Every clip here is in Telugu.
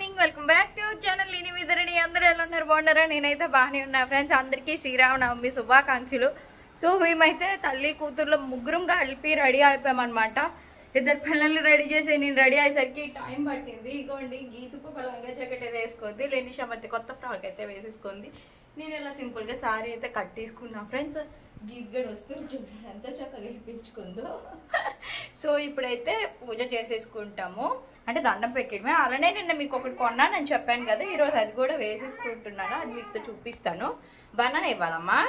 Morning welcome back to our channel నేను మీ ధరణి అందరూ ఎలా ఉన్నారు బాగున్నారా నేనైతే బాగానే ఉన్నా ఫ్రెండ్స్ అందరికీ శ్రీరామనవమి శుభాకాంక్షలు సో మేమైతే తల్లి కూతుర్లో ముగ్గురం కలిపి రెడీ అయిపోయామన్నమాట ఇద్దరు పిల్లల్ని రెడీ చేసి నేను రెడీ అయ్యేసరికి టైం పట్టింది ఇగోండి గీతుపు లంగా జాకెట్ అయితే వేసుకుంది లేనిషా మధ్య కొత్త ఫ్రాక్ అయితే వేసేసుకుంది నేను ఇలా సింపుల్గా సారీ అయితే కట్టేసుకున్నా ఫ్రెండ్స్ గీతగడు వస్తూ చూడండి ఎంత చక్కగా ఇప్పించుకుందో సో ఇప్పుడైతే పూజ చేసేసుకుంటాము అంటే దండం పెట్టడమే అలానే నిన్న మీకు ఒకటి కొన్నానని చెప్పాను కదా ఈరోజు అది కూడా వేసేసుకుంటున్నాను అది మీకు చూపిస్తాను బనానా ఇవ్వాలమ్మా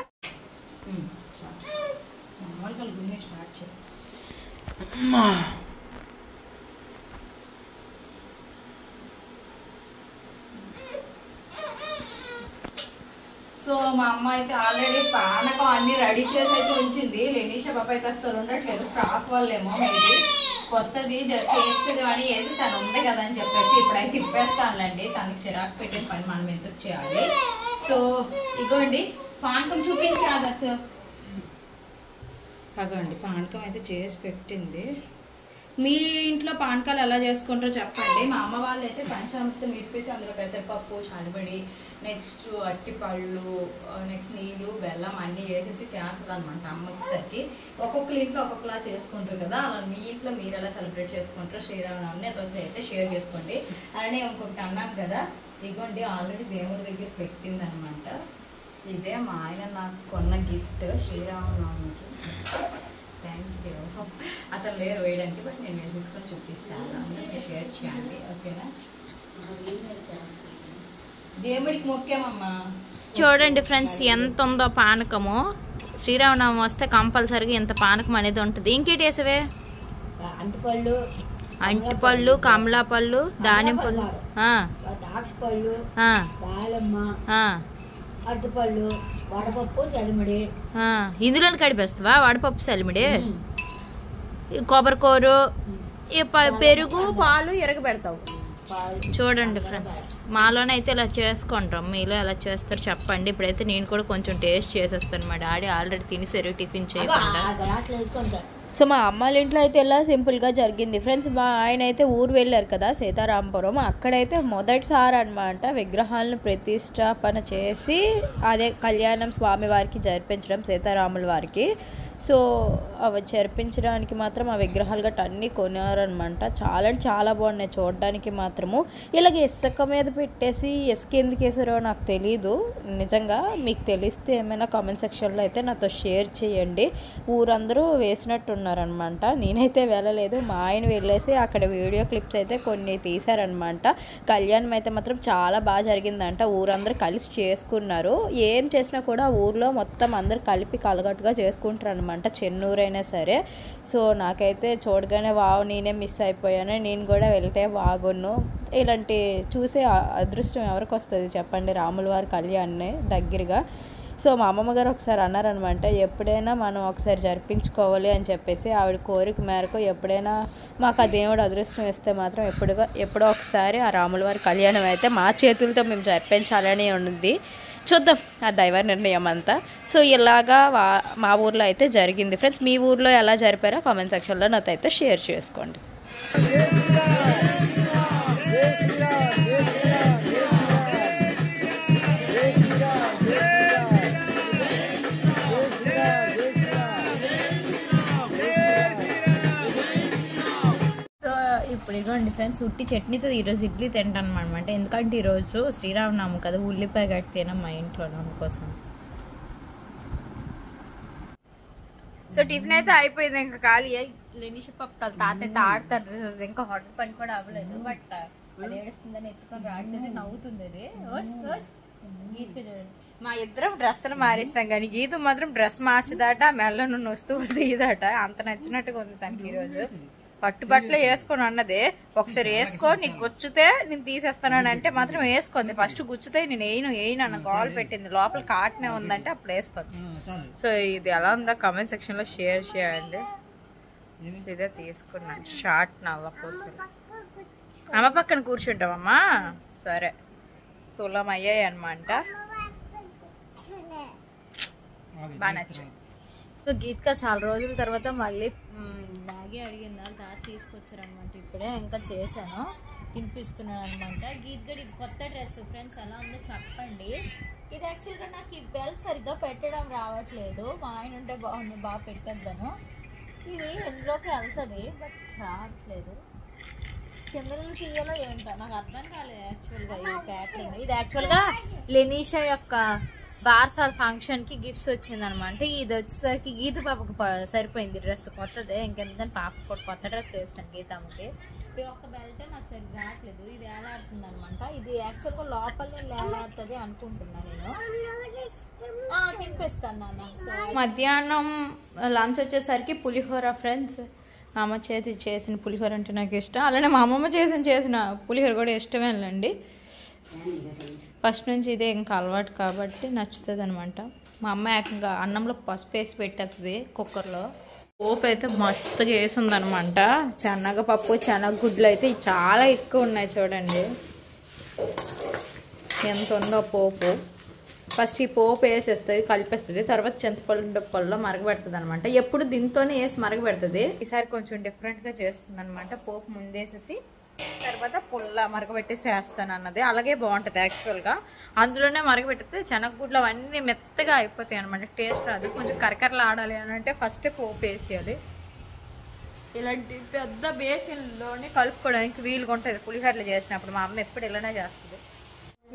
స్టార్ట్ చేస్తాను సో మా అమ్మ అయితే ఆల్రెడీ పానకం అన్ని రెడీ చేసి అయితే ఉంచింది లేనిషా పాప అయితే అసలు ఉండట్లేదు ఫ్రాక్ వాళ్ళేమో ఇది కొత్తది జస్ట్ వేస్తుంది అని వేసి తను ఉంది కదా అని చెప్పేసి ఇప్పుడైతే తిప్పేస్తానులేండి తనకి చిరాకు పెట్టిన పని మనం ఎందుకు చేయాలి సో ఇగోండి పానకం చూపించరాదా సార్ అగోండి పానకం అయితే చేసి పెట్టింది మీ ఇంట్లో పానకాలు ఎలా చేసుకుంటారో చెప్పండి మా అమ్మ వాళ్ళు అయితే పంచామృతం ఇప్పిసి అందులో పెసరపప్పు చలిబడి నెక్స్ట్ అట్టిపళ్ళు నెక్స్ట్ నీళ్ళు బెల్లం అన్నీ వేసేసి చేస్తుంది అనమాట అమ్మ వచ్చేసరికి ఒక్కొక్కరి ఇంట్లో ఒక్కొక్కలా చేసుకుంటారు కదా అలా మీ ఇంట్లో మీరు ఎలా సెలబ్రేట్ చేసుకుంటారో శ్రీరామనవమి అది అయితే షేర్ చేసుకోండి అలానే ఇంకొకటి అన్నాను కదా ఇగోండి ఆల్రెడీ దేవుడి దగ్గర పెట్టింది అనమాట ఇదే మా ఆయన నాకు కొన్న గిఫ్ట్ శ్రీరామనవమికి థ్యాంక్ యూ అతను లేరు వేయడానికి బట్ నేను వేసేసుకొని చూపిస్తాను అందరికీ షేర్ చేయండి ఓకేనా దేవుడికి ముఖ్యమమ్మా చూడండి ఫ్రెండ్స్ ఎంత ఉందో పానకము శ్రీరామనవమి వస్తే కంపల్సరీగా ఇంత పానకం అనేది ఉంటుంది ఇంకేటి వేసవే అంటిపళ్ళు కమలాపళ్ళు దానిమ్మ పళ్ళు అరటిపళ్ళు వడపప్పు చలిమిడి ఇందులో కడిపేస్తావా వడపప్పు చలిమిడి కొబ్బరికూరు పెరుగు పాలు ఎరగబెడతావు చూడండి ఫ్రెండ్స్ మాలోనే అయితే ఇలా చేసుకుంటాం మీలో ఎలా చేస్తారు చెప్పండి ఇప్పుడైతే నేను కూడా కొంచెం టేస్ట్ చేసేస్తాను మా డాడీ ఆల్రెడీ తినేసారు టిఫిన్ చేయకుండా సో మా అమ్మాళ్ళ ఇంట్లో అయితే ఇలా సింపుల్గా జరిగింది ఫ్రెండ్స్ మా ఆయన అయితే ఊరు వెళ్ళారు కదా సీతారాంపురం అక్కడైతే మొదటిసారి అనమాట విగ్రహాలను ప్రతిష్టాపన చేసి అదే కళ్యాణం స్వామివారికి జరిపించడం సీతారాముల వారికి సో అవి జరిపించడానికి మాత్రం ఆ విగ్రహాలు గట్ట అన్నీ కొనారనమాట చాలా బాగున్నాయి చూడడానికి మాత్రము ఇలాగ ఇసుక మీద పెట్టేసి ఇసుక ఎందుకు వేసారో నాకు తెలీదు నిజంగా మీకు తెలిస్తే ఏమైనా కామెంట్ సెక్షన్లో అయితే నాతో షేర్ చేయండి ఊరందరూ వేసినట్టున్నారనమాట నేనైతే వెళ్ళలేదు మా ఆయన వెళ్ళేసి అక్కడ వీడియో క్లిప్స్ అయితే కొన్ని తీశారనమాట కళ్యాణం అయితే మాత్రం చాలా బాగా జరిగిందంట ఊరందరూ కలిసి చేసుకున్నారు ఏం చేసినా కూడా ఊర్లో మొత్తం అందరూ కలిపి కలగట్టుగా చేసుకుంటారు అనమాట చెన్నూరైనా సరే సో నాకైతే చూడగానే వావ్ నేనే మిస్ అయిపోయాను నేను కూడా వెళ్తే బాగున్ను ఇలాంటి చూసే అదృష్టం ఎవరికి వస్తుంది చెప్పండి రాముల వారి కళ్యాణ్నే దగ్గరగా సో మా అమ్మమ్మ గారు ఒకసారి అన్నారనమాట ఎప్పుడైనా మనం ఒకసారి జరిపించుకోవాలి అని చెప్పేసి ఆవిడ కోరిక మేరకు ఎప్పుడైనా మాకు ఆ దేవుడు అదృష్టం ఇస్తే మాత్రం ఎప్పుడో ఒకసారి ఆ రాముల వారి కళ్యాణం అయితే మా చేతులతో మేము జరిపించాలని ఉంది చూద్దాం ఆ దైవ నిర్ణయం అంతా సో ఇలాగా మా ఊర్లో అయితే జరిగింది ఫ్రెండ్స్ మీ ఊర్లో ఎలా జరిపారో కామెంట్ సెక్షన్లో నాతో అయితే షేర్ చేసుకోండి ఇప్పుడు ఇగోండి ఫ్రెండ్స్ ఉట్టి చట్నీతో ఈరోజు ఇడ్లీ తింటాను అనమాట ఎందుకంటే ఈరోజు శ్రీరామనవమి కదా ఉల్లిపాయ గట్టి తినా మా ఇంట్లో అందుకోసం సో టిఫిన్ అయితే అయిపోయింది ఇంకా ఖాళీ లేనిషి పప్పు తాత ఆడతారు ఇంకా హోటల్ పని కూడా అవ్వలేదు బట్ అది ఏడుస్తుందని ఎత్తుకొని రాడుతుంటే నవ్వుతుంది అది గీతకి చూడండి మా ఇద్దరం డ్రెస్సులు మారిస్తాం కానీ గీత మాత్రం డ్రెస్ మార్చదాట మెల్ల నుండి వస్తువు తీదట అంత నచ్చినట్టుగా ఉంది తనకి ఈరోజు పట్టుబట్టలు వేసుకొని అన్నది ఒకసారి వేసుకో నీకు గుచ్చితే నేను తీసేస్తానని అంటే మాత్రం వేసుకుంది ఫస్ట్ గుచ్చితే నేను వేయను అన్న గోల్ పెట్టింది లోపల కాటనే ఉందంటే అప్పుడు వేసుకుంది సో ఇది ఎలా ఉందో కామెంట్ సెక్షన్ లో షేర్ చేయండి ఇదే తీసుకున్నాను షార్ట్ నల్ల పూసలు అమ్మ పక్కన కూర్చుంటావమ్మా సరే తులం అయ్యాయి అనమాట బాగా నచ్చాయి సో గీత్క చాలా రోజుల తర్వాత మళ్ళీ మ్యాగీ అడిగింది తాత తీసుకొచ్చారనమాట ఇప్పుడే ఇంకా చేశాను తినిపిస్తున్నాను అనమాట. గీత్ గడి ఇది కొత్త డ్రెస్ ఫ్రెండ్స్, ఎలా ఉందో చెప్పండి. ఇది యాక్చువల్గా నాకు ఈ బెల్ట్ సరిగ్గా పెట్టడం రావట్లేదు, మా ఆయన ఉంటే బాగా పెట్టేద్దాను. ఇది ఎందులోకి వెళ్తుంది బట్ రావట్లేదు, కిందలు తీయాలో ఏంటో నాకు అర్థం కాలేదు యాక్చువల్గా ఈ ప్యాటర్న్. ఇది యాక్చువల్గా లెనీషా యొక్క బార్సాల్ ఫంక్షన్కి గిఫ్ట్స్ వచ్చిందనమాట. ఇది వచ్చేసరికి గీత పాపకు సరిపోయింది డ్రెస్ కొత్తదే, ఇంకెందుకని పాప కూడా కొత్త డ్రెస్ వేస్తాను గీతమ్మకి. ఇప్పుడు ఒక్క బెల్ట్ నాకు సరిగ్గా రావట్లేదు, ఇది ఏలాడుతుంది అనమాట. ఇది యాక్చువల్గా లోపలనే ఏలాడుతుంది అనుకుంటున్నా నేను. తినిపిస్తాను నాన్న. సో మధ్యాహ్నం లంచ్ వచ్చేసరికి పులిహోర ఫ్రెండ్స్. మా అమ్మ చేసిన పులిహోర అంటే నాకు ఇష్టం, అలానే మా అమ్మమ్మ చేసిన పులిహోర కూడా ఇష్టమేనండి. ఫస్ట్ నుంచి ఇదే ఇంకా అలవాటు కాబట్టి నచ్చుతుంది అనమాట. మా అమ్మ ఏకంగా అన్నంలో పసుపు వేసి పెట్టేస్తుంది కుక్కర్లో. పోపు అయితే మస్తుగా వేసింది అనమాట. శనగపప్పు శనగగుడ్లు అయితే చాలా ఎక్కువ ఉన్నాయి చూడండి ఎంత ఉందో పోపు. ఫస్ట్ ఈ పోపు వేసేస్తుంది, కలిపేస్తుంది, తర్వాత చింతపండులో మరగబెడుతుంది అనమాట. ఎప్పుడు దీంతోనే వేసి మరగబెడుతుంది. ఈసారి కొంచెం డిఫరెంట్గా చేస్తుంది అనమాట. పోపు ముందేసేసి తర్వాత పుల్ల మరగబెట్టేసి వేస్తాను అన్నది. అలాగే బాగుంటుంది యాక్చువల్గా. అందులోనే మరగబెడితే శనగగుడ్లు అవన్నీ మెత్తగా అయిపోతాయి అనమాట, టేస్ట్ రాదు. కొంచెం కరకరలు ఆడాలి అని అంటే ఫస్ట్ పోపు వేసేయాలి. ఇలాంటి పెద్ద బేసిన్లోనే కలుపుకోవడానికి వీలుగా ఉంటుంది పులిహోరలు చేసినప్పుడు. మా అమ్మ ఎప్పుడు ఇలానే చేస్తుంది.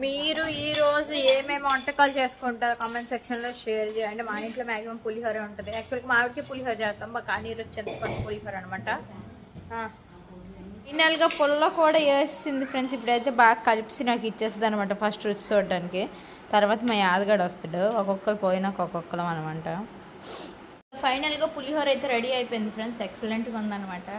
మీరు ఈరోజు ఏమేమి వంటకాలు చేసుకుంటారో కామెంట్ సెక్షన్లో షేర్ చేయండి. మా ఇంట్లో మ్యాక్సిమం పులిహోర ఉంటుంది. యాక్చువల్గా మామిడికి పులిహోర చేస్తాం, కానీ ఈరోజు చింతపండు పులిహోర అనమాట. ఫైనల్గా పుల్ల కూడా వేసింది ఫ్రెండ్స్. ఇప్పుడైతే బాగా కలిపి నాకు ఇచ్చేస్తుంది అనమాట ఫస్ట్ రుచి చూడడానికి. తర్వాత మా యాదగాడు వస్తాడు, ఒక్కొక్కరు పోయినాక ఒక్కొక్కరం అనమాట. ఫైనల్గా పులిహోర అయితే రెడీ అయిపోయింది ఫ్రెండ్స్, ఎక్సలెంట్గా ఉందన్నమాట.